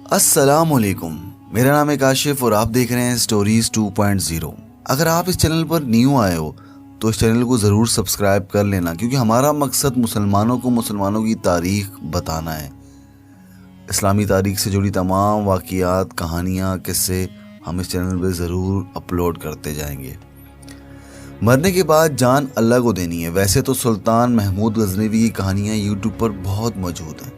السلام علیکم، میرا نام ہے کاشف اور آپ دیکھ رہے ہیں سٹوریز 2.0۔ اگر آپ اس چینل پر نیو آئے ہو تو اس چینل کو ضرور سبسکرائب کر لینا، کیونکہ ہمارا مقصد مسلمانوں کو مسلمانوں کی تاریخ بتانا ہے۔ اسلامی تاریخ سے جڑی تمام واقعات، کہانیاں، قصے ہم اس چینل پہ ضرور اپلوڈ کرتے جائیں گے۔ مرنے کے بعد جان اللہ کو دینی ہے۔ ویسے تو سلطان محمود غزنوی کی کہانیاں یوٹیوب پر بہت موجود ہیں،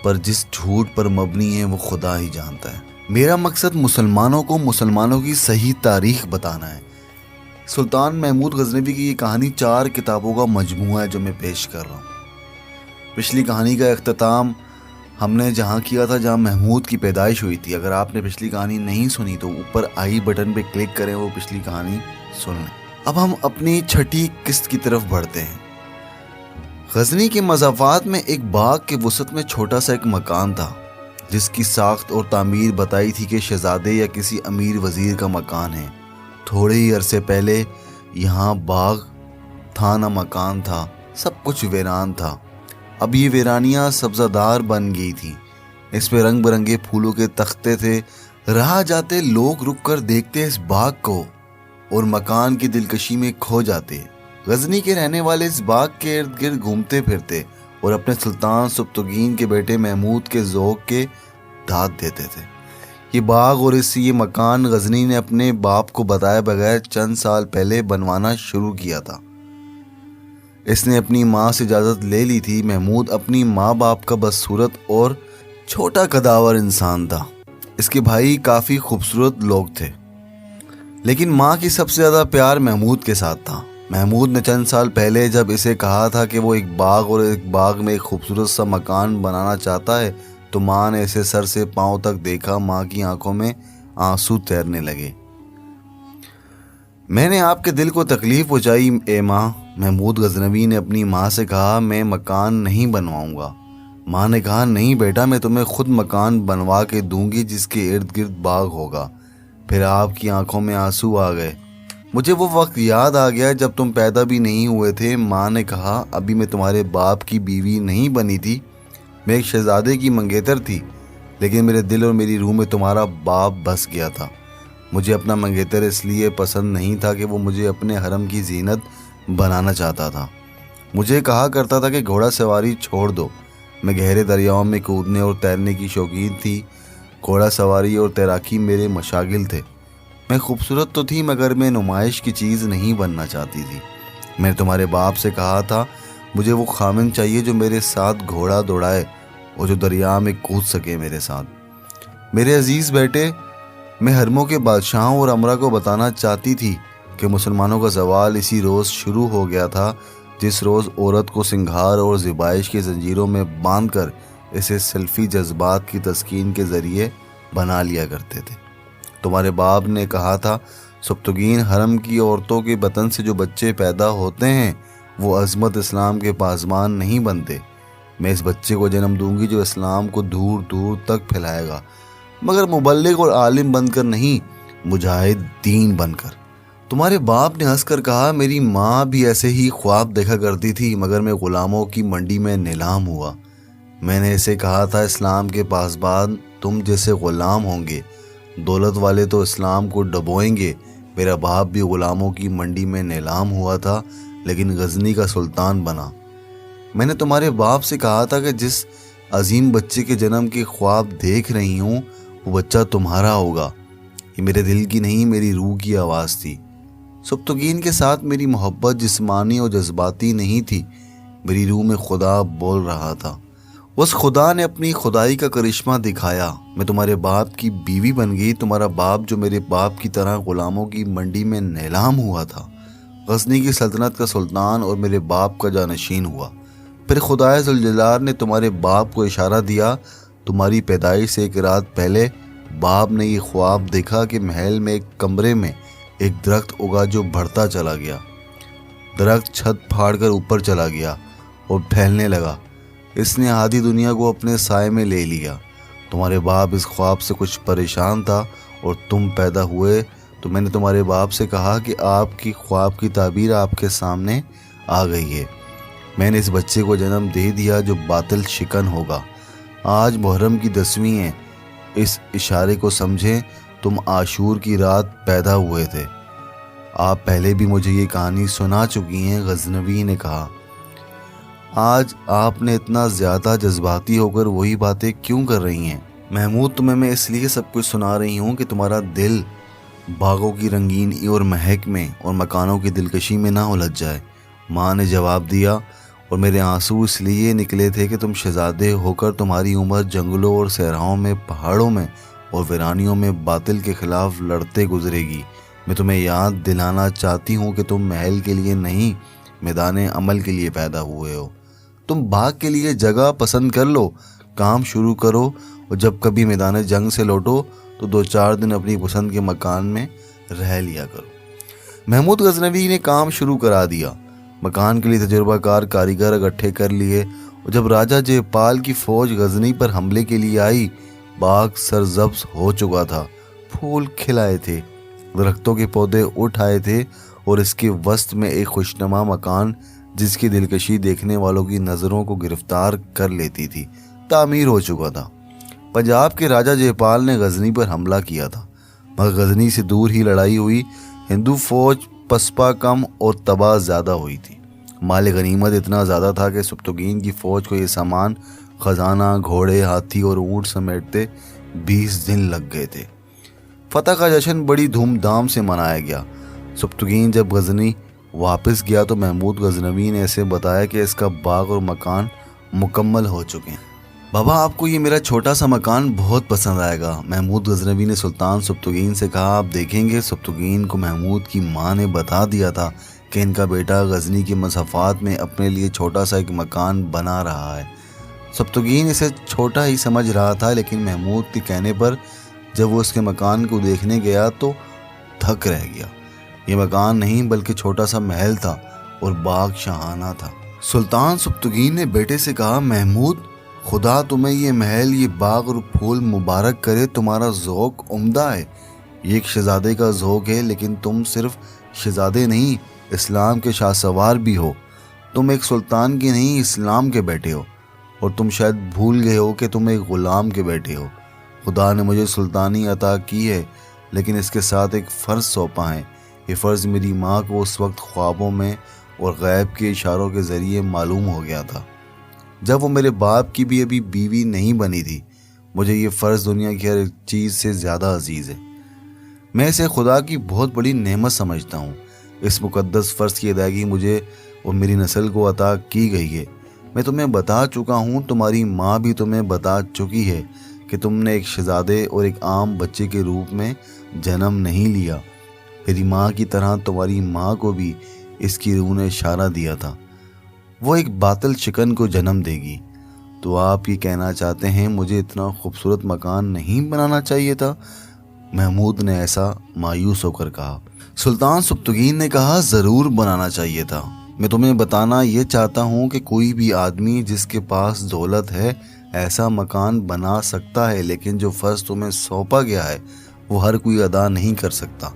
پر جس جھوٹ پر مبنی ہے وہ خدا ہی جانتا ہے۔ میرا مقصد مسلمانوں کو مسلمانوں کی صحیح تاریخ بتانا ہے۔ سلطان محمود غزنوی کی یہ کہانی 4 کتابوں کا مجموعہ ہے جو میں پیش کر رہا ہوں۔ پچھلی کہانی کا اختتام ہم نے جہاں کیا تھا جہاں محمود کی پیدائش ہوئی تھی۔ اگر آپ نے پچھلی کہانی نہیں سنی تو اوپر آئی بٹن پہ کلک کریں، وہ پچھلی کہانی سن لیں۔ اب ہم اپنی چھٹی قسط کی طرف بڑھتے ہیں۔ غزنی کے مضافات میں ایک باغ کے وسط میں چھوٹا سا ایک مکان تھا، جس کی ساخت اور تعمیر بتائی تھی کہ شہزادے یا کسی امیر وزیر کا مکان ہے۔ تھوڑے ہی عرصے پہلے یہاں باغ تھا نہ مکان تھا، سب کچھ ویران تھا۔ اب یہ ویرانیاں سبزہ دار بن گئی تھی۔ اس پہ رنگ برنگے پھولوں کے تختے تھے۔ راہ جاتے لوگ رک کر دیکھتے اس باغ کو اور مکان کی دلکشی میں کھو جاتے۔ غزنی کے رہنے والے اس باغ کے ارد گرد گھومتے پھرتے اور اپنے سلطان سبکتگین کے بیٹے محمود کے ذوق کے داد دیتے تھے۔ یہ باغ اور یہ مکان غزنی نے اپنے باپ کو بتائے بغیر چند سال پہلے بنوانا شروع کیا تھا۔ اس نے اپنی ماں سے اجازت لے لی تھی۔ محمود اپنی ماں باپ کا بدصورت اور چھوٹا قداور انسان تھا۔ اس کے بھائی کافی خوبصورت لوگ تھے، لیکن ماں کی سب سے زیادہ پیار محمود کے ساتھ تھا۔ محمود نے چند سال پہلے جب اسے کہا تھا کہ وہ ایک باغ میں ایک خوبصورت سا مکان بنانا چاہتا ہے تو ماں نے اسے سر سے پاؤں تک دیکھا۔ ماں کی آنکھوں میں آنسو تیرنے لگے۔ میں نے آپ کے دل کو تکلیف پہنچائی اے ماں، محمود غزنوی نے اپنی ماں سے کہا۔ میں مکان نہیں بنواؤں گا۔ ماں نے کہا نہیں بیٹا، میں تمہیں خود مکان بنوا کے دوں گی جس کے ارد گرد باغ ہوگا۔ پھر آپ کی آنکھوں میں آنسو آ گئے۔ مجھے وہ وقت یاد آ گیا جب تم پیدا بھی نہیں ہوئے تھے۔ ماں نے کہا ابھی میں تمہارے باپ کی بیوی نہیں بنی تھی، میں ایک شہزادے کی منگیتر تھی، لیکن میرے دل اور میری روح میں تمہارا باپ بس گیا تھا۔ مجھے اپنا منگیتر اس لیے پسند نہیں تھا کہ وہ مجھے اپنے حرم کی زینت بنانا چاہتا تھا۔ مجھے کہا کرتا تھا کہ گھوڑا سواری چھوڑ دو۔ میں گہرے دریاؤں میں کودنے اور تیرنے کی شوقین تھی۔ گھوڑا سواری اور تیراکی میرے مشاغل تھے۔ میں خوبصورت تو تھی مگر میں نمائش کی چیز نہیں بننا چاہتی تھی۔ میں نے تمہارے باپ سے کہا تھا مجھے وہ خامن چاہیے جو میرے ساتھ گھوڑا دوڑائے اور جو دریا میں کود سکے میرے ساتھ۔ میرے عزیز بیٹے، میں حرموں کے بادشاہوں اور امرا کو بتانا چاہتی تھی کہ مسلمانوں کا زوال اسی روز شروع ہو گیا تھا جس روز عورت کو سنگھار اور ذبائش کی زنجیروں میں باندھ کر اسے سلفی جذبات کی تسکین کے ذریعے بنا لیا کرتے تھے۔ تمہارے باپ نے کہا تھا سبکتگین، حرم کی عورتوں کے بطن سے جو بچے پیدا ہوتے ہیں وہ عظمت اسلام کے پاسبان نہیں بنتے۔ میں اس بچے کو جنم دوں گی جو اسلام کو دور دور تک پھیلائے گا، مگر مبلغ اور عالم بن کر نہیں، مجاہد دین بن کر۔ تمہارے باپ نے ہنس کر کہا میری ماں بھی ایسے ہی خواب دیکھا کرتی تھی، مگر میں غلاموں کی منڈی میں نیلام ہوا۔ میں نے اسے کہا تھا اسلام کے پاسبان تم جیسے غلام ہوں گے، دولت والے تو اسلام کو ڈبوئیں گے۔ میرا باپ بھی غلاموں کی منڈی میں نیلام ہوا تھا لیکن غزنی کا سلطان بنا۔ میں نے تمہارے باپ سے کہا تھا کہ جس عظیم بچے کے جنم کے خواب دیکھ رہی ہوں وہ بچہ تمہارا ہوگا۔ یہ میرے دل کی نہیں میری روح کی آواز تھی۔ سبکتگین کے ساتھ میری محبت جسمانی اور جذباتی نہیں تھی، میری روح میں خدا بول رہا تھا۔ اس خدا نے اپنی خدائی کا کرشمہ دکھایا۔ میں تمہارے باپ کی بیوی بن گئی۔ تمہارا باپ جو میرے باپ کی طرح غلاموں کی منڈی میں نیلام ہوا تھا، غزنی کی سلطنت کا سلطان اور میرے باپ کا جانشین ہوا۔ پھر خدائے ذوالجلال نے تمہارے باپ کو اشارہ دیا۔ تمہاری پیدائش سے ایک رات پہلے باپ نے یہ خواب دیکھا کہ محل میں ایک کمرے میں ایک درخت اگا جو بڑھتا چلا گیا۔ درخت چھت پھاڑ کر اوپر چلا گیا اور پھیلنے لگا۔ اس نے آدھی دنیا کو اپنے سائے میں لے لیا۔ تمہارے باپ اس خواب سے کچھ پریشان تھا اور تم پیدا ہوئے تو میں نے تمہارے باپ سے کہا کہ آپ کی خواب کی تعبیر آپ کے سامنے آ گئی ہے۔ میں نے اس بچے کو جنم دے دیا جو باطل شکن ہوگا۔ آج محرم کی 10ویں ہے، اس اشارے کو سمجھیں، تم عاشور کی رات پیدا ہوئے تھے۔ آپ پہلے بھی مجھے یہ کہانی سنا چکی ہیں، غزنوی نے کہا۔ آج آپ نے اتنا زیادہ جذباتی ہو کر وہی باتیں کیوں کر رہی ہیں؟ محمود، تمہیں میں اس لیے سب کچھ سنا رہی ہوں کہ تمہارا دل باغوں کی رنگینی اور مہک میں اور مکانوں کی دلکشی میں نہ الجھ جائے۔ ماں نے جواب دیا، اور میرے آنسو اس لیے نکلے تھے کہ تم شہزادے ہو کر تمہاری عمر جنگلوں اور صحراؤں میں، پہاڑوں میں اور ویرانیوں میں باطل کے خلاف لڑتے گزرے گی۔ میں تمہیں یاد دلانا چاہتی ہوں کہ تم محل کے لیے نہیں، میدان عمل کے لیے پیدا ہوئے ہو۔ تم باغ کے لیے جگہ پسند کر لو، کام شروع کرو، اور جب کبھی میدان جنگ سے لوٹو تو 2-4 دن اپنی پسند کے مکان میں رہ لیا کرو۔ محمود غزنوی نے کام شروع کرا دیا۔ مکان کے لیے تجربہ کار کاریگر اکٹھے کر لیے، اور جب راجہ جے پال کی فوج غزنی پر حملے کے لیے آئی، باغ سرسبز ہو چکا تھا، پھول کھلائے تھے، درختوں کے پودے اٹھ آئے تھے، اور اس کے وسط میں ایک خوشنما مکان جس کی دلکشی دیکھنے والوں کی نظروں کو گرفتار کر لیتی تھی، تعمیر ہو چکا تھا۔ پنجاب کے راجہ جے پال نے غزنی پر حملہ کیا تھا، مگر غزنی سے دور ہی لڑائی ہوئی۔ ہندو فوج پسپا کم اور تباہ زیادہ ہوئی تھی۔ مال غنیمت اتنا زیادہ تھا کہ سبتگین کی فوج کو یہ سامان، خزانہ، گھوڑے، ہاتھی اور اونٹ سمیٹتے 20 دن لگ گئے تھے۔ فتح کا جشن بڑی دھوم دھام سے منایا گیا۔ سبتگین جب غزنی واپس گیا تو محمود غزنوی نے اسے بتایا کہ اس کا باغ اور مکان مکمل ہو چکے ہیں۔ بابا، آپ کو یہ میرا چھوٹا سا مکان بہت پسند آئے گا، محمود غزنوی نے سلطان سبتگین سے کہا۔ آپ دیکھیں گے، سبتگین کو محمود کی ماں نے بتا دیا تھا کہ ان کا بیٹا غزنی کے مسافات میں اپنے لیے چھوٹا سا ایک مکان بنا رہا ہے۔ سبتگین اسے چھوٹا ہی سمجھ رہا تھا، لیکن محمود کے کہنے پر جب وہ اس کے مکان کو دیکھنے گیا تو تھک رہ گیا۔ یہ مکان نہیں بلکہ چھوٹا سا محل تھا، اور باغ شاہانہ تھا۔ سلطان سبتگین نے بیٹے سے کہا، محمود، خدا تمہیں یہ محل، یہ باغ اور پھول مبارک کرے، تمہارا ذوق عمدہ ہے۔ یہ ایک شہزادے کا ذوق ہے، لیکن تم صرف شہزادے نہیں، اسلام کے شاہ سوار بھی ہو۔ تم ایک سلطان کے نہیں، اسلام کے بیٹے ہو، اور تم شاید بھول گئے ہو کہ تم ایک غلام کے بیٹے ہو۔ خدا نے مجھے سلطانی عطا کی ہے، لیکن اس کے ساتھ ایک فرض سونپا ہے۔ یہ فرض میری ماں کو اس وقت خوابوں میں اور غیب کے اشاروں کے ذریعے معلوم ہو گیا تھا، جب وہ میرے باپ کی بھی ابھی بیوی نہیں بنی تھی۔ مجھے یہ فرض دنیا کی ہر چیز سے زیادہ عزیز ہے۔ میں اسے خدا کی بہت بڑی نعمت سمجھتا ہوں۔ اس مقدس فرض کی ادائیگی مجھے اور میری نسل کو عطا کی گئی ہے۔ میں تمہیں بتا چکا ہوں، تمہاری ماں بھی تمہیں بتا چکی ہے کہ تم نے ایک شہزادے اور ایک عام بچے کے روپ میں جنم نہیں لیا۔ میری ماں کی طرح تمہاری ماں کو بھی اس کی روح نے اشارہ دیا تھا، وہ ایک باطل شکن کو جنم دے گی۔ تو آپ یہ کہنا چاہتے ہیں مجھے اتنا خوبصورت مکان نہیں بنانا چاہیے تھا؟ محمود نے ایسا مایوس ہو کر کہا۔ سلطان سبتگین نے کہا، ضرور بنانا چاہیے تھا۔ میں تمہیں بتانا یہ چاہتا ہوں کہ کوئی بھی آدمی جس کے پاس دولت ہے ایسا مکان بنا سکتا ہے، لیکن جو فرض تمہیں سونپا گیا ہے وہ ہر کوئی ادا نہیں کر سکتا۔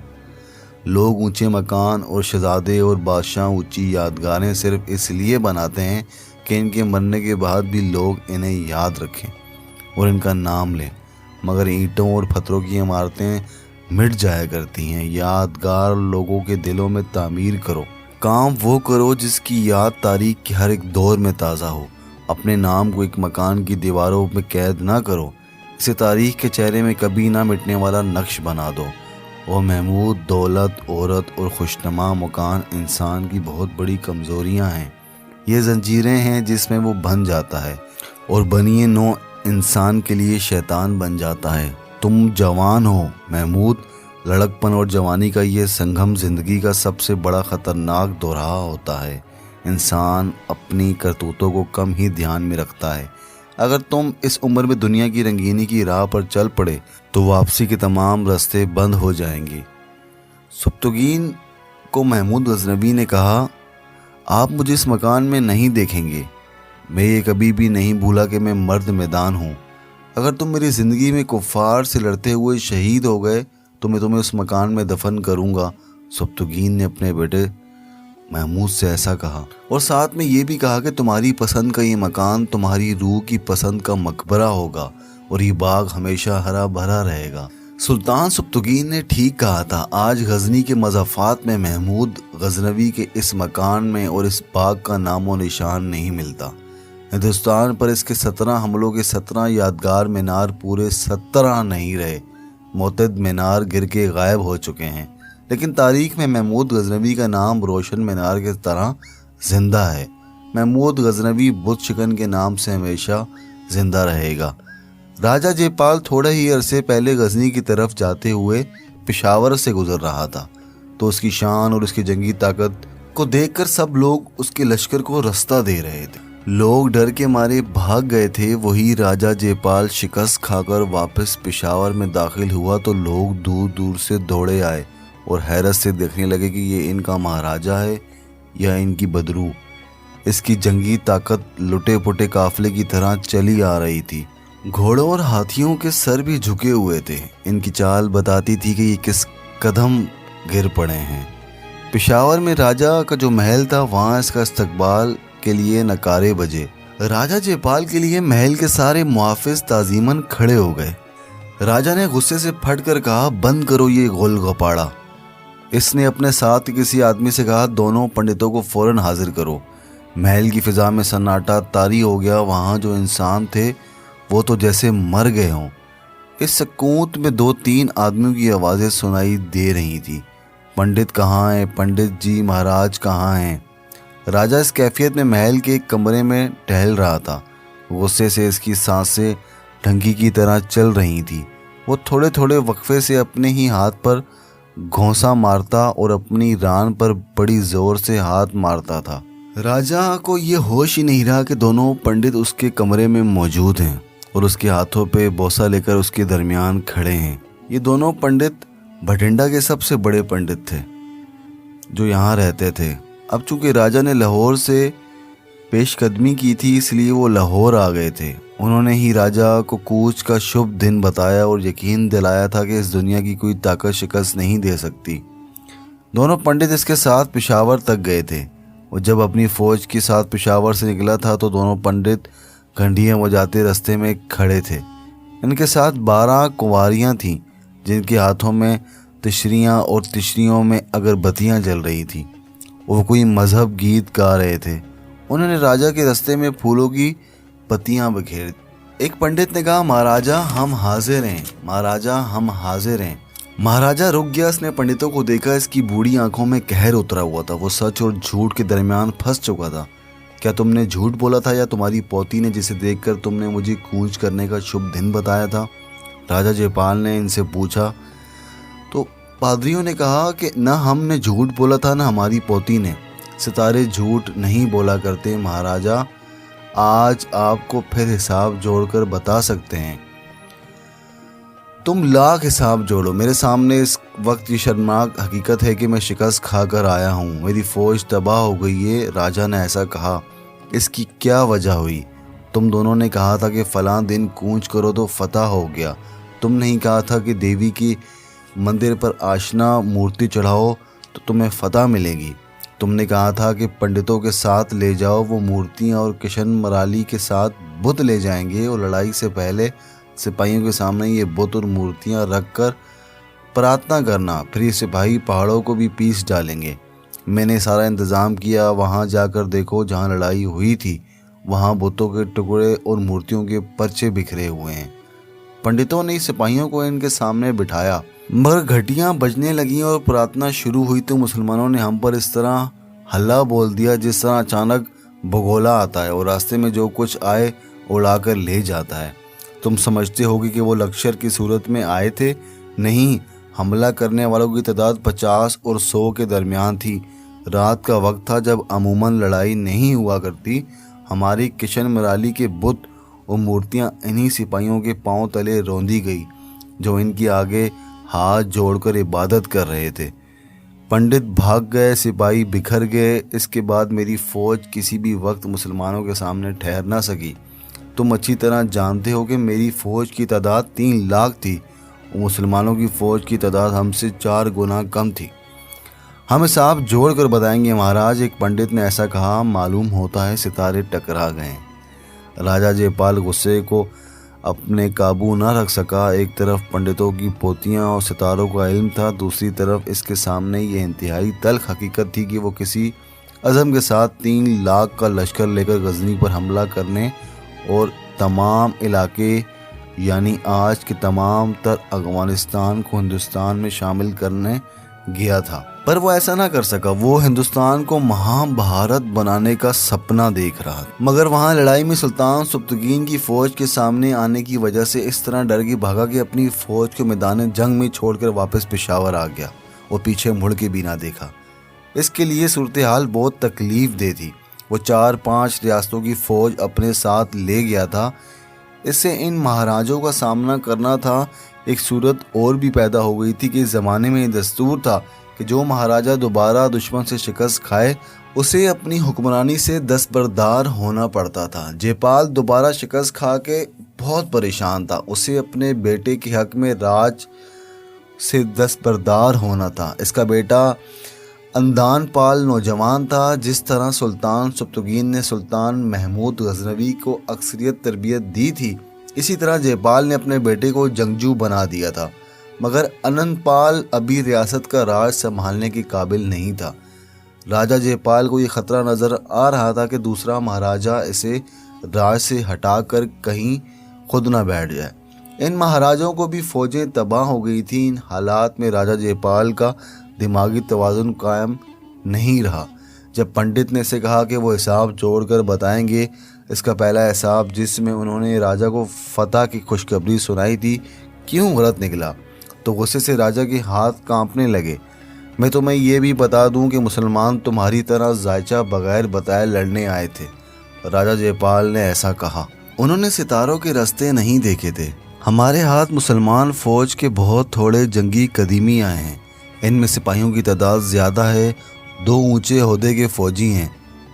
لوگ اونچے مکان اور شہزادے اور بادشاہ اونچی یادگاریں صرف اس لیے بناتے ہیں کہ ان کے مرنے کے بعد بھی لوگ انہیں یاد رکھیں اور ان کا نام لیں، مگر اینٹوں اور پتھروں کی عمارتیں مٹ جایا کرتی ہیں۔ یادگار لوگوں کے دلوں میں تعمیر کرو۔ کام وہ کرو جس کی یاد تاریخ کے ہر ایک دور میں تازہ ہو۔ اپنے نام کو ایک مکان کی دیواروں میں قید نہ کرو، اسے تاریخ کے چہرے میں کبھی نہ مٹنے والا نقش بنا دو۔ وہ محمود، دولت، عورت اور خوشنما مکان انسان کی بہت بڑی کمزوریاں ہیں۔ یہ زنجیریں ہیں جس میں وہ بن جاتا ہے، اور بنیے نو انسان کے لیے شیطان بن جاتا ہے۔ تم جوان ہو محمود، لڑکپن اور جوانی کا یہ سنگم زندگی کا سب سے بڑا خطرناک دورہ ہوتا ہے۔ انسان اپنی کرتوتوں کو کم ہی دھیان میں رکھتا ہے۔ اگر تم اس عمر میں دنیا کی رنگینی کی راہ پر چل پڑے تو واپسی کے تمام راستے بند ہو جائیں گے۔ سبتگین کو محمود غزنوی نے کہا، آپ مجھے اس مکان میں نہیں دیکھیں گے۔ میں یہ کبھی بھی نہیں بھولا کہ میں مرد میدان ہوں۔ اگر تم میری زندگی میں کفار سے لڑتے ہوئے شہید ہو گئے تو میں تمہیں اس مکان میں دفن کروں گا۔ سبتگین نے اپنے بیٹے محمود سے ایسا کہا اور ساتھ میں یہ بھی کہا کہ تمہاری پسند کا یہ مکان تمہاری روح کی پسند کا مقبرہ ہوگا اور یہ باغ ہمیشہ ہرا بھرا رہے گا۔ سلطان سبکتگین نے ٹھیک کہا تھا۔ آج غزنی کے مضافات میں محمود غزنوی کے اس مکان میں اور اس باغ کا نام و نشان نہیں ملتا۔ ہندوستان پر اس کے 17 حملوں کے 17 یادگار مینار پورے 17 نہیں رہے، متعدد مینار گر کے غائب ہو چکے ہیں، لیکن تاریخ میں محمود غزنوی کا نام روشن مینار کی طرح زندہ ہے۔ محمود غزنوی بت شکن کے نام سے ہمیشہ زندہ رہے گا۔ راجہ جے پال تھوڑے ہی عرصے پہلے غزنی کی طرف جاتے ہوئے پشاور سے گزر رہا تھا، تو اس کی شان اور اس کی جنگی طاقت کو دیکھ کر سب لوگ اس کے لشکر کو رستہ دے رہے تھے۔ لوگ ڈر کے مارے بھاگ گئے تھے۔ وہی راجہ جے پال شکست کھا کر واپس پشاور میں داخل ہوا تو لوگ دور دور سے دوڑے آئے اور حیرت سے دیکھنے لگے کہ یہ ان کا مہاراجہ ہے یا ان کی بدرو۔ اس کی جنگی طاقت لٹے پٹے قافلے کی طرح چلی آ رہی تھی۔ گھوڑوں اور ہاتھیوں کے سر بھی جھکے ہوئے تھے۔ ان کی چال بتاتی تھی کہ یہ کس قدم گر پڑے ہیں۔ پشاور میں راجہ کا جو محل تھا وہاں اس کا استقبال کے لیے نعرے بجے۔ راجہ جے پال کے لیے محل کے سارے محافظ تعظیماً کھڑے ہو گئے۔ راجہ نے غصے سے پھٹ کر کہا، بند کرو یہ غل غپاڑا۔ اس نے اپنے ساتھ کسی آدمی سے کہا، دونوں پنڈتوں کو فوراً حاضر کرو۔ محل کی فضا میں سناٹا طاری ہو گیا۔ وہاں جو انسان تھے وہ تو جیسے مر گئے ہوں۔ اس سکوت میں 2-3 آدمیوں کی آوازیں سنائی دے رہی تھی، پنڈت کہاں ہیں؟ پنڈت جی، مہاراج کہاں ہیں؟ راجہ اس کیفیت میں محل کے ایک کمرے میں ٹہل رہا تھا۔ غصے سے اس کی سانسیں ڈھنکی کی طرح چل رہی تھیں۔ وہ تھوڑے تھوڑے وقفے سے اپنے ہی ہاتھ پر گھونسا مارتا اور اپنی ران پر بڑی زور سے ہاتھ مارتا تھا۔ راجہ کو یہ ہوش ہی نہیں رہا کہ دونوں پنڈت اس کے کمرے میں موجود ہیں اور اس کے ہاتھوں پہ بوسہ لے کر اس کے درمیان کھڑے ہیں۔ یہ دونوں پنڈت بھٹنڈا کے سب سے بڑے پنڈت تھے جو یہاں رہتے تھے۔ اب چونکہ راجہ نے لاہور سے پیش قدمی کی تھی اس لیے وہ لاہور آ گئے تھے۔ انہوں نے ہی راجہ کو کوچ کا شبھ دن بتایا اور یقین دلایا تھا کہ اس دنیا کی کوئی طاقت شکست نہیں دے سکتی۔ دونوں پنڈت اس کے ساتھ پشاور تک گئے تھے اور جب اپنی فوج کے ساتھ پشاور سے نکلا تھا تو دونوں پنڈت گھنٹیاں بجاتے رستے میں کھڑے تھے۔ ان کے ساتھ 12 کنواریاں تھیں جن کے ہاتھوں میں تشریاں اور تشریوں میں اگربتیاں جل رہی تھیں۔ وہ کوئی مذہب گیت گا رہے تھے۔ انہوں نے راجہ کے رستے میں پھولوں کی پتیاں بکھیر دی۔ ایک پنڈت نے کہا، مہاراجہ ہم حاضر ہیں، مہاراجہ ہم حاضر ہیں۔ مہاراجہ رک گیا۔ اس نے پنڈتوں کو دیکھا۔ اس کی بوڑھی آنکھوں میں قہر اترا ہوا تھا۔ وہ سچ اور جھوٹ کے درمیان پھنس چکا تھا۔ کیا تم نے جھوٹ بولا تھا یا تمہاری پوتی نے جسے دیکھ کر تم نے مجھے کوچ کرنے کا شبھ دن بتایا تھا؟ راجہ جے پال نے ان سے پوچھا تو پادریوں نے کہا کہ نہ ہم نے جھوٹ بولا تھا نہ ہماری پوتی نے۔ ستارے جھوٹ نہیں بولا کرتے مہاراجہ۔ آج آپ کو پھر حساب جوڑ کر بتا سکتے ہیں۔ تم لاکھ حساب جوڑو، میرے سامنے اس وقت یہ شرمناک حقیقت ہے کہ میں شکست کھا کر آیا ہوں، میری فوج تباہ ہو گئی ہے۔ راجہ نے ایسا کہا، اس کی کیا وجہ ہوئی؟ تم دونوں نے کہا تھا کہ فلاں دن کوچ کرو تو فتح ہو گیا۔ تم نہیں کہا تھا کہ دیوی کی مندر پر آشنا مورتی چڑھاؤ تو تمہیں فتح ملے گی۔ تم نے کہا تھا کہ پنڈتوں کے ساتھ لے جاؤ، وہ مورتیاں اور کشن مرالی کے ساتھ بت لے جائیں گے اور لڑائی سے پہلے سپاہیوں کے سامنے یہ بت اور مورتیاں رکھ کر پرارتھنا کرنا، پھر یہ سپاہی پہاڑوں کو بھی پیس ڈالیں گے۔ میں نے سارا انتظام کیا، وہاں جا کر دیکھو جہاں لڑائی ہوئی تھی وہاں بتوں کے ٹکڑے اور مورتیوں کے پرچے بکھرے ہوئے ہیں۔ پنڈتوں نے سپاہیوں کو ان کے سامنے بٹھایا، مگر گھٹیاں بجنے لگیں اور پرارتھنا شروع ہوئی تو مسلمانوں نے ہم پر اس طرح ہلا بول دیا جس طرح اچانک بگولا آتا ہے اور راستے میں جو کچھ آئے اڑا کر لے جاتا ہے۔ تم سمجھتے ہوگے کہ وہ لشکر کی صورت میں آئے تھے؟ نہیں، حملہ کرنے والوں کی تعداد 50 اور 100 کے درمیان تھی۔ رات کا وقت تھا جب عموماً لڑائی نہیں ہوا کرتی۔ ہماری کشن مرالی کے بت اور مورتیاں انہی سپاہیوں کے پاؤں تلے روندی گئی جو ان کے آگے ہاتھ جوڑ کر عبادت کر رہے تھے۔ پنڈت بھاگ گئے، سپاہی بکھر گئے۔ اس کے بعد میری فوج کسی بھی وقت مسلمانوں کے سامنے ٹھہر نہ سکی۔ تم اچھی طرح جانتے ہو کہ میری فوج کی تعداد 3 لاکھ تھی اور مسلمانوں کی فوج کی تعداد ہم سے 4 گنا کم تھی۔ ہم حساب جوڑ کر بتائیں گے مہاراج، ایک پنڈت نے ایسا کہا۔ معلوم ہوتا ہے ستارے ٹکرا گئے۔ راجا جے پال غصے کو اپنے قابو نہ رکھ سکا۔ ایک طرف پنڈتوں کی پوتیاں اور ستاروں کا علم تھا، دوسری طرف اس کے سامنے یہ انتہائی تلخ حقیقت تھی کہ وہ کسی عزم کے ساتھ 3 لاکھ کا لشکر لے کر غزنی پر حملہ کرنے اور تمام علاقے یعنی آج کے تمام تر افغانستان کو ہندوستان میں شامل کرنے گیا تھا، پر وہ ایسا نہ کر سکا۔ وہ ہندوستان کو مہا بھارت بنانے کا سپنا دیکھ رہا تھا، مگر وہاں لڑائی میں سلطان سبکتگین کی فوج کے سامنے آنے کی وجہ سے اس طرح ڈر کے بھاگا کہ اپنی فوج کو میدان جنگ میں چھوڑ کر واپس پشاور آ گیا اور پیچھے مڑ کے بھی نہ دیکھا۔ اس کے لیے صورتحال بہت تکلیف دہ تھی۔ وہ 4-5 ریاستوں کی فوج اپنے ساتھ لے گیا تھا۔ اس سے ان مہاراجوں کا سامنا کرنا تھا۔ ایک صورت اور بھی پیدا ہو گئی تھی کہ اس زمانے میں دستور تھا کہ جو مہاراجا دوبارہ دشمن سے شکست کھائے اسے اپنی حکمرانی سے دستبردار ہونا پڑتا تھا۔ جے پال دوبارہ شکست کھا کے بہت پریشان تھا۔ اسے اپنے بیٹے کے حق میں راج سے دستبردار ہونا تھا۔ اس کا بیٹا اندان پال نوجوان تھا۔ جس طرح سلطان سبکتگین نے سلطان محمود غزنوی کو اکثریت تربیت دی تھی، اسی طرح جے پال نے اپنے بیٹے کو جنگجو بنا دیا تھا، مگر انند پال ابھی ریاست کا راج سنبھالنے کے قابل نہیں تھا۔ راجا جے پال کو یہ خطرہ نظر آ رہا تھا کہ دوسرا مہاراجا اسے راج سے ہٹا کر کہیں خود نہ بیٹھ جائے۔ ان مہاراجوں کو بھی فوجیں تباہ ہو گئی تھیں۔ ان حالات میں راجا جے پال کا دماغی توازن قائم نہیں رہا۔ جب پنڈت نے اسے کہا کہ وہ حساب جوڑ کر بتائیں گے، اس کا پہلا حساب جس میں انہوں نے راجا کو فتح کی خوشخبری سنائی تھی کیوں غلط نکلا، تو غصے سے راجا کے ہاتھ کانپنے لگے۔ میں تمہیں یہ بھی بتا دوں کہ مسلمان تمہاری طرح ذائچہ بغیر بتائے لڑنے آئے تھے۔ راجا جے پال نے ایسا کہا۔ انہوں نے ستاروں کے راستے نہیں دیکھے تھے۔ ہمارے ہاتھ مسلمان فوج کے بہت تھوڑے جنگی قدیمی آئے ہیں۔ ان میں سپاہیوں کی تعداد زیادہ ہے، 2 اونچے عہدے کے فوجی ہیں۔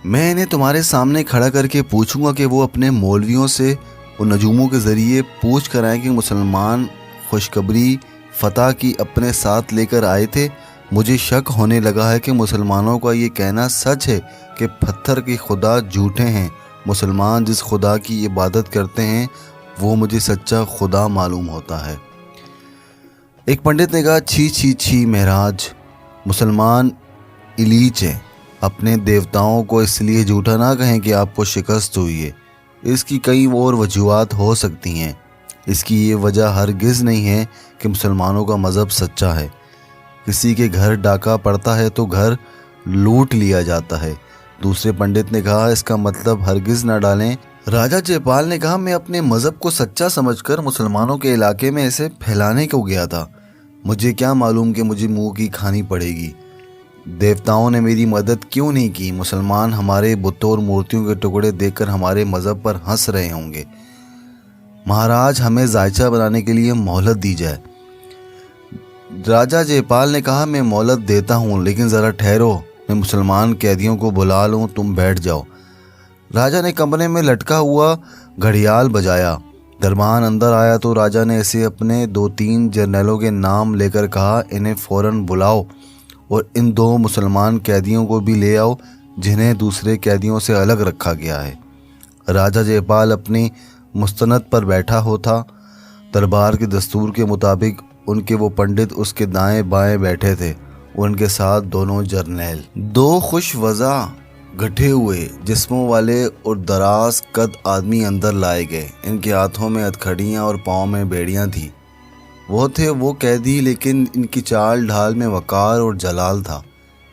میں انہیں تمہارے سامنے کھڑا کر کے پوچھوں گا کہ وہ اپنے مولویوں سے اور نجوموں کے ذریعے پوچھ کر آئیں کہ مسلمان خوشخبری فتح کی اپنے ساتھ لے کر آئے تھے۔ مجھے شک ہونے لگا ہے کہ مسلمانوں کا یہ کہنا سچ ہے کہ پتھر کے خدا جھوٹے ہیں۔ مسلمان جس خدا کی عبادت کرتے ہیں وہ مجھے سچا خدا معلوم ہوتا ہے۔ ایک پنڈت نے کہا، چھی چھی چھی مہاراج، مسلمان الیچ ہے۔ اپنے دیوتاؤں کو اس لیے جھوٹا نہ کہیں کہ آپ کو شکست ہوئی ہے۔ اس کی کئی اور وجوہات ہو سکتی ہیں۔ اس کی یہ وجہ ہرگز نہیں ہے کہ مسلمانوں کا مذہب سچا ہے۔ کسی کے گھر ڈاکہ پڑتا ہے تو گھر لوٹ لیا جاتا ہے۔ دوسرے پنڈت نے کہا، اس کا مطلب ہرگز نہ ڈالیں۔ راجا جے پال نے کہا، میں اپنے مذہب کو سچا سمجھ کر مسلمانوں کے علاقے میں اسے پھیلانے کو گیا تھا۔ مجھے کیا معلوم کہ مجھے منہ کی کھانی پڑے گی۔ دیوتاؤں نے میری مدد کیوں نہیں کی؟ مسلمان ہمارے بتوں اور مورتیوں کے ٹکڑے دیکھ کر ہمارے مذہب پر ہنس رہے ہوں گے۔ مہاراج، ہمیں ذائچہ بنانے کے لیے مہلت دی جائے۔ راجا جے پال نے کہا، میں مہلت دیتا ہوں، لیکن ذرا ٹھہرو، میں مسلمان قیدیوں کو بلا لوں، تم بیٹھ جاؤ۔ راجا نے کمرے میں لٹکا ہوا گھڑیال بجایا۔ دربان اندر آیا تو راجا نے اسے اپنے 2-3 جرنیلوں کے نام لے کر کہا، انہیں فوراً بلاؤ اور ان 2 مسلمان قیدیوں کو بھی لے آؤ جنہیں دوسرے قیدیوں سے الگ رکھا گیا ہے۔ راجا جے پال اپنی مستند پر بیٹھا ہو تھا۔ دربار کے دستور کے مطابق ان کے وہ پنڈت اس کے دائیں بائیں بیٹھے تھے اور ان کے ساتھ 2 جرنیل۔ 2 خوش وضع گٹھے ہوئے جسموں والے اور دراز قد آدمی اندر لائے گئے۔ ان کے ہاتھوں میں ہتھکڑیاں اور پاؤں میں بیڑیاں تھیں۔ وہ تھے وہ قیدی، لیکن ان کی چال ڈھال میں وقار اور جلال تھا۔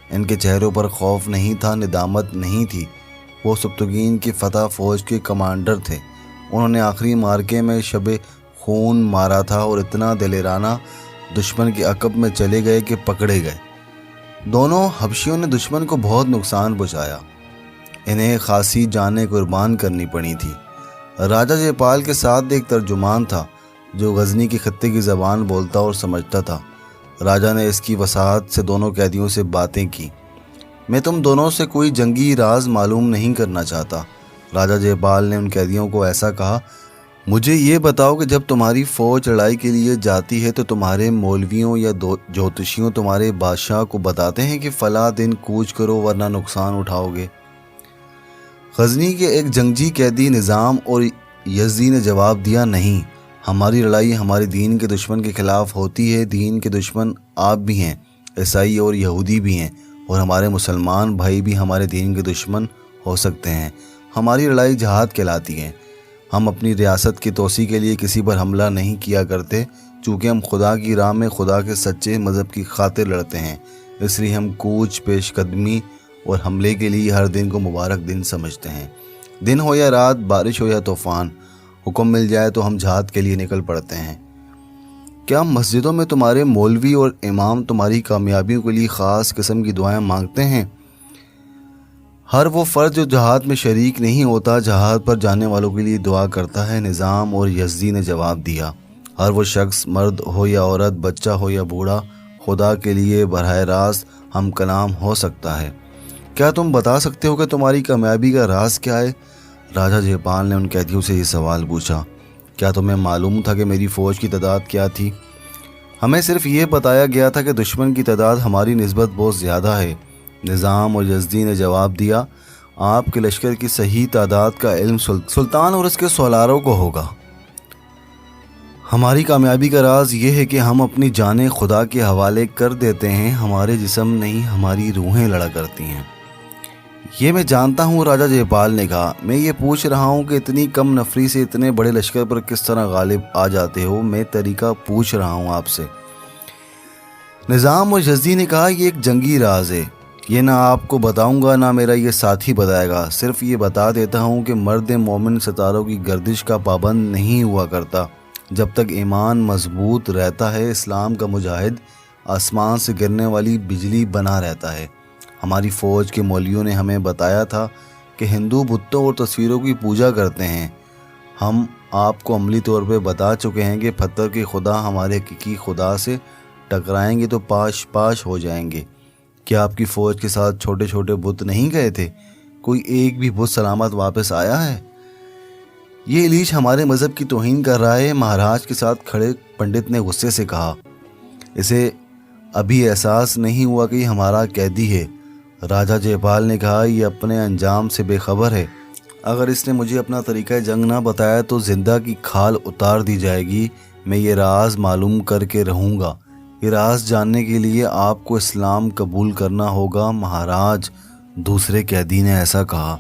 ان کے چہروں پر خوف نہیں تھا، ندامت نہیں تھی۔ وہ سبکتگین کی فتح فوج کے کمانڈر تھے۔ انہوں نے آخری معرکے میں شب خون مارا تھا اور اتنا دلیرانہ دشمن کے عقب میں چلے گئے کہ پکڑے گئے۔ دونوں حبشیوں نے دشمن کو بہت نقصان پہنچایا۔ انہیں خاصی جانیں قربان کرنی پڑی تھی۔ راجا جے پال کے ساتھ ایک ترجمان تھا جو غزنی کے خطے کی زبان بولتا اور سمجھتا تھا۔ راجا نے اس کی وضاحت سے دونوں قیدیوں سے باتیں کی۔ میں تم دونوں سے کوئی جنگی راز معلوم نہیں کرنا چاہتا۔ راجا جے پال نے ان قیدیوں کو ایسا کہا مجھے یہ بتاؤ کہ جب تمہاری فوج لڑائی کے لیے جاتی ہے تو تمہارے مولویوں یا جوتشیوں تمہارے بادشاہ کو بتاتے ہیں کہ فلاں دن کوچ کرو ورنہ نقصان اٹھاؤ گے؟ غزنی کے ایک جنگجی قیدی نظام اور یزدی نے جواب دیا، نہیں، ہماری لڑائی ہمارے دین کے دشمن کے خلاف ہوتی ہے۔ دین کے دشمن آپ بھی ہیں، عیسائی اور یہودی بھی ہیں، اور ہمارے مسلمان بھائی بھی ہمارے دین کے دشمن ہو سکتے ہیں۔ ہماری لڑائی جہاد کہلاتی ہے۔ ہم اپنی ریاست کی توسیع کے لیے کسی پر حملہ نہیں کیا کرتے، چونکہ ہم خدا کی راہ میں خدا کے سچے مذہب کی خاطر لڑتے ہیں، اس لیے ہم کوچ، پیش قدمی اور حملے کے لیے ہر دن کو مبارک دن سمجھتے ہیں۔ دن ہو یا رات، بارش ہو یا طوفان، حکم مل جائے تو ہم جہاد کے لیے نکل پڑتے ہیں۔ کیا مسجدوں میں تمہارے مولوی اور امام تمہاری کامیابیوں کے لیے خاص قسم کی دعائیں مانگتے ہیں؟ ہر وہ فرد جو جہاد میں شریک نہیں ہوتا جہاد پر جانے والوں کے لیے دعا کرتا ہے، نظام اور یزدی نے جواب دیا۔ ہر وہ شخص، مرد ہو یا عورت، بچہ ہو یا بوڑھا، خدا کے لیے براہ راست ہم کلام ہو سکتا ہے۔ کیا تم بتا سکتے ہو کہ تمہاری کامیابی کا راز کیا ہے؟ راجہ جے پال نے ان قیدیوں سے یہ سوال پوچھا۔ کیا تمہیں معلوم تھا کہ میری فوج کی تعداد کیا تھی؟ ہمیں صرف یہ بتایا گیا تھا کہ دشمن کی تعداد ہماری نسبت بہت زیادہ ہے۔ نظام اور یزدی نے جواب دیا، آپ کے لشکر کی صحیح تعداد کا علم سلطان اور اس کے سالاروں کو ہوگا۔ ہماری کامیابی کا راز یہ ہے کہ ہم اپنی جانیں خدا کے حوالے کر دیتے ہیں، ہمارے جسم نہیں ہماری روحیں لڑا کرتی ہیں۔ یہ میں جانتا ہوں، راجہ جے پال نے کہا، میں یہ پوچھ رہا ہوں کہ اتنی کم نفری سے اتنے بڑے لشکر پر کس طرح غالب آ جاتے ہو؟ میں طریقہ پوچھ رہا ہوں آپ سے۔ نظام اور یزدی نے کہا، یہ ایک جنگی راز ہے، یہ نہ آپ کو بتاؤں گا نہ میرا یہ ساتھی بتائے گا، صرف یہ بتا دیتا ہوں کہ مرد مومن ستاروں کی گردش کا پابند نہیں ہوا کرتا۔ جب تک ایمان مضبوط رہتا ہے، اسلام کا مجاہد آسمان سے گرنے والی بجلی بنا رہتا ہے۔ ہماری فوج کے مولویوں نے ہمیں بتایا تھا کہ ہندو بتوں اور تصویروں کی پوجا کرتے ہیں۔ ہم آپ کو عملی طور پہ بتا چکے ہیں کہ پتھر کے خدا ہمارے حقیقی خدا سے ٹکرائیں گے تو پاش پاش ہو جائیں گے۔ کیا آپ کی فوج کے ساتھ چھوٹے چھوٹے بت نہیں گئے تھے؟ کوئی ایک بھی بت سلامت واپس آیا ہے؟ یہ الیش ہمارے مذہب کی توہین کر رہا ہے، مہاراج کے ساتھ کھڑے پنڈت نے غصے سے کہا۔ اسے ابھی احساس نہیں ہوا کہ یہ ہمارا قیدی ہے۔ راجہ جے پال نے کہا، یہ اپنے انجام سے بے خبر ہے۔ اگر اس نے مجھے اپنا طریقہ جنگ نہ بتایا تو زندہ کی کھال اتار دی جائے گی۔ میں یہ راز معلوم کر کے رہوں گا۔ یہ راز جاننے کے لیے آپ کو اسلام قبول کرنا ہوگا۔ مہاراج، دوسرے قیدی نے ایسا کہا،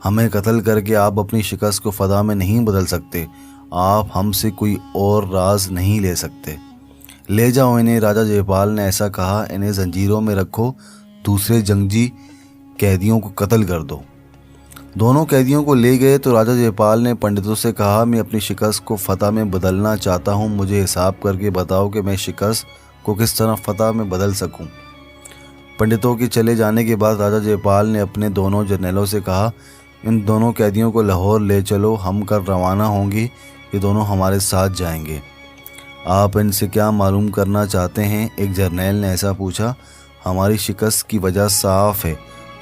ہمیں قتل کر کے آپ اپنی شکست کو فتح میں نہیں بدل سکتے۔ آپ ہم سے کوئی اور راز نہیں لے سکتے۔ لے جاؤ انہیں، راجہ جے پال نے ایسا کہا، انہیں زنجیروں میں رکھو، دوسرے جنگجی قیدیوں کو قتل کر دو۔ دونوں قیدیوں کو لے گئے تو راجہ جے پال نے پنڈتوں سے کہا، میں اپنی شکست کو فتح میں بدلنا چاہتا ہوں، مجھے حساب کر کے بتاؤ کہ میں شکست کو کس طرح فتح میں بدل سکوں۔ پنڈتوں کے چلے جانے کے بعد راجہ جے پال نے اپنے دونوں جرنیلوں سے کہا، ان دونوں قیدیوں کو لاہور لے چلو، ہم کل روانہ ہوں گے، یہ دونوں ہمارے ساتھ جائیں گے۔ آپ ان سے کیا معلوم کرنا چاہتے ہیں؟ ایک جرنیل نے ایسا پوچھا۔ ہماری شکست کی وجہ صاف ہے،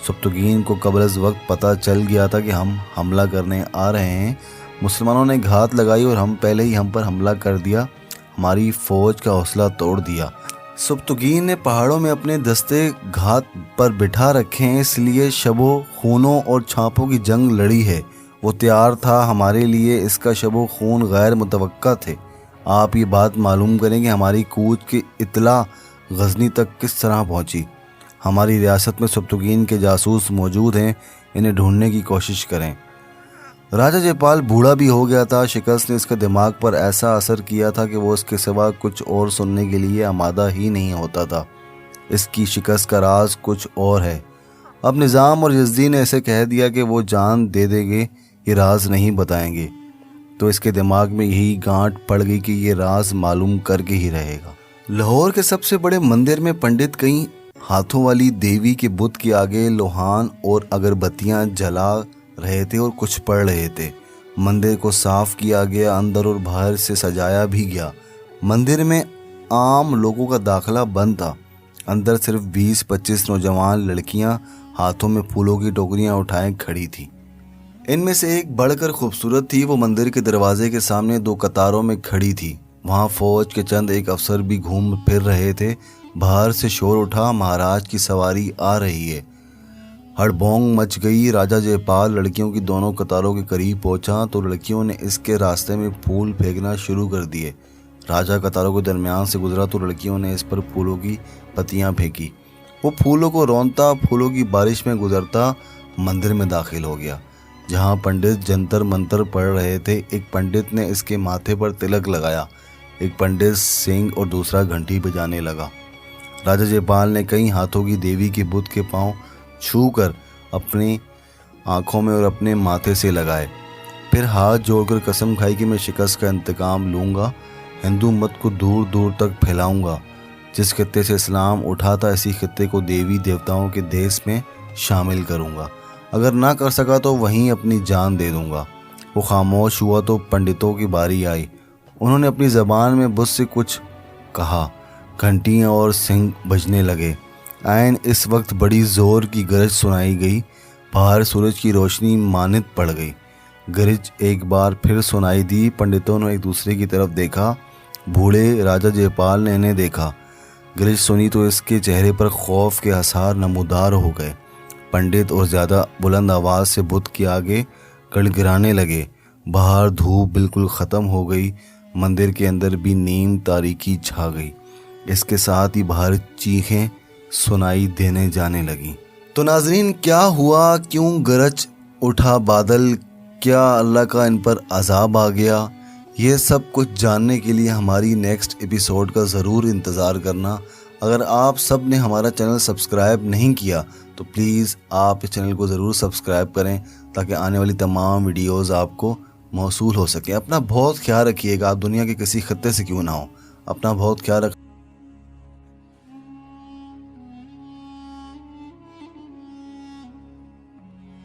سبکتگین کو قبل از وقت پتہ چل گیا تھا کہ ہم حملہ کرنے آ رہے ہیں۔ مسلمانوں نے گھات لگائی اور ہم پہلے ہی ہم پر حملہ کر دیا، ہماری فوج کا حوصلہ توڑ دیا۔ سبکتگین نے پہاڑوں میں اپنے دستے گھات پر بٹھا رکھے ہیں، اس لیے شب و خونوں اور چھاپوں کی جنگ لڑی ہے۔ وہ تیار تھا، ہمارے لیے اس کا شب و خون غیر متوقع تھے۔ آپ یہ بات معلوم کریں کہ ہماری کوچ کی اطلاع غزنی تک کس طرح پہنچی۔ ہماری ریاست میں سبکتگین کے جاسوس موجود ہیں، انہیں ڈھونڈنے کی کوشش کریں۔ راجہ جے پال بوڑھا بھی ہو گیا تھا، شکست نے اس کے دماغ پر ایسا اثر کیا تھا کہ وہ اس کے سوا کچھ اور سننے کے لیے آمادہ ہی نہیں ہوتا تھا۔ اس کی شکست کا راز کچھ اور ہے۔ اب نظام اور یزدی نے اسے کہہ دیا کہ وہ جان دے دیں گے، یہ راز نہیں بتائیں گے، تو اس کے دماغ میں یہی گانٹ پڑ گئی کہ یہ راز معلوم کر کے ہی رہے گا۔ لاہور کے سب سے بڑے مندر میں پنڈت کئی ہاتھوں والی دیوی کے بت کے آگے لوہان اور اگربتیاں جلا رہے تھے اور کچھ پڑھ رہے تھے۔ مندر کو صاف کیا گیا، اندر اور باہر سے سجایا بھی گیا۔ مندر میں عام لوگوں کا داخلہ بند تھا۔ اندر صرف 20-25 نوجوان لڑکیاں ہاتھوں میں پھولوں کی ٹوکریاں اٹھائے کھڑی تھیں۔ ان میں سے ایک بڑھ کر خوبصورت تھی۔ وہ مندر کے دروازے کے سامنے 2 قطاروں میں کھڑی تھی۔ وہاں فوج کے چند ایک افسر بھی گھوم پھر رہے تھے۔ باہر سے شور اٹھا، مہاراج کی سواری آ رہی ہے۔ ہڑبونگ مچ گئی۔ راجہ جے پال لڑکیوں کی دونوں قطاروں کے قریب پہنچا تو لڑکیوں نے اس کے راستے میں پھول پھینکنا شروع کر دیے۔ راجہ قطاروں کے درمیان سے گزرا تو لڑکیوں نے اس پر پھولوں کی پتیاں پھینکی۔ وہ پھولوں کو رونتا، پھولوں کی بارش میں گزرتا مندر میں داخل ہو گیا، جہاں پنڈت جنتر منتر پڑھ رہے تھے۔ ایک پنڈت نے اس کے ماتھے پر تلک لگایا، ایک پنڈت سینگ اور دوسرا گھنٹی بجانے لگا۔ راجہ جے پال نے کئی ہاتھوں کی دیوی کے بت کے پاؤں چھو کر اپنی آنکھوں میں اور اپنے ماتھے سے لگائے، پھر ہاتھ جوڑ کر قسم کھائی کہ میں شکست کا انتقام لوں گا، ہندو مت کو دور دور تک پھیلاؤں گا۔ جس خطے سے اسلام اٹھا تھا، اسی خطے کو دیوی دیوتاؤں کے دیس میں شامل کروں گا۔ اگر نہ کر سکا تو وہیں اپنی جان دے دوں گا۔ وہ خاموش ہوا تو پنڈتوں کی باری آئی۔ انہوں نے اپنی زبان میں بت سے کچھ کہا۔ گھنٹیاں اور سنگ بجنے لگے۔ عین اس وقت بڑی زور کی گرج سنائی گئی۔ باہر سورج کی روشنی مانند پڑ گئی۔ گرج ایک بار پھر سنائی دی۔ پنڈتوں نے ایک دوسرے کی طرف دیکھا۔ بوڑھے راجہ جے پال نے انہیں دیکھا۔ گرج سنی تو اس کے چہرے پر خوف کے آثار نمودار ہو گئے۔ پنڈت اور زیادہ بلند آواز سے بت کے آگے گڑگڑانے لگے۔ باہر دھوپ بالکل ختم ہو گئی۔ مندر کے اندر بھی نیم تاریکی چھا گئی۔ اس کے ساتھ ہی باہر چیخیں سنائی دینے جانے لگیں۔ تو ناظرین، کیا ہوا؟ کیوں گرج اٹھا بادل؟ کیا اللہ کا ان پر عذاب آ گیا؟ یہ سب کچھ جاننے کے لیے ہماری نیکسٹ ایپیسوڈ کا ضرور انتظار کرنا۔ اگر آپ سب نے ہمارا چینل سبسکرائب نہیں کیا تو پلیز آپ اس چینل کو ضرور سبسکرائب کریں تاکہ آنے والی تمام ویڈیوز آپ کو موصول ہو سکیں۔ اپنا بہت خیال رکھیے گا، آپ دنیا کے کسی خطے سے کیوں نہ ہو، اپنا بہت خیال رکھ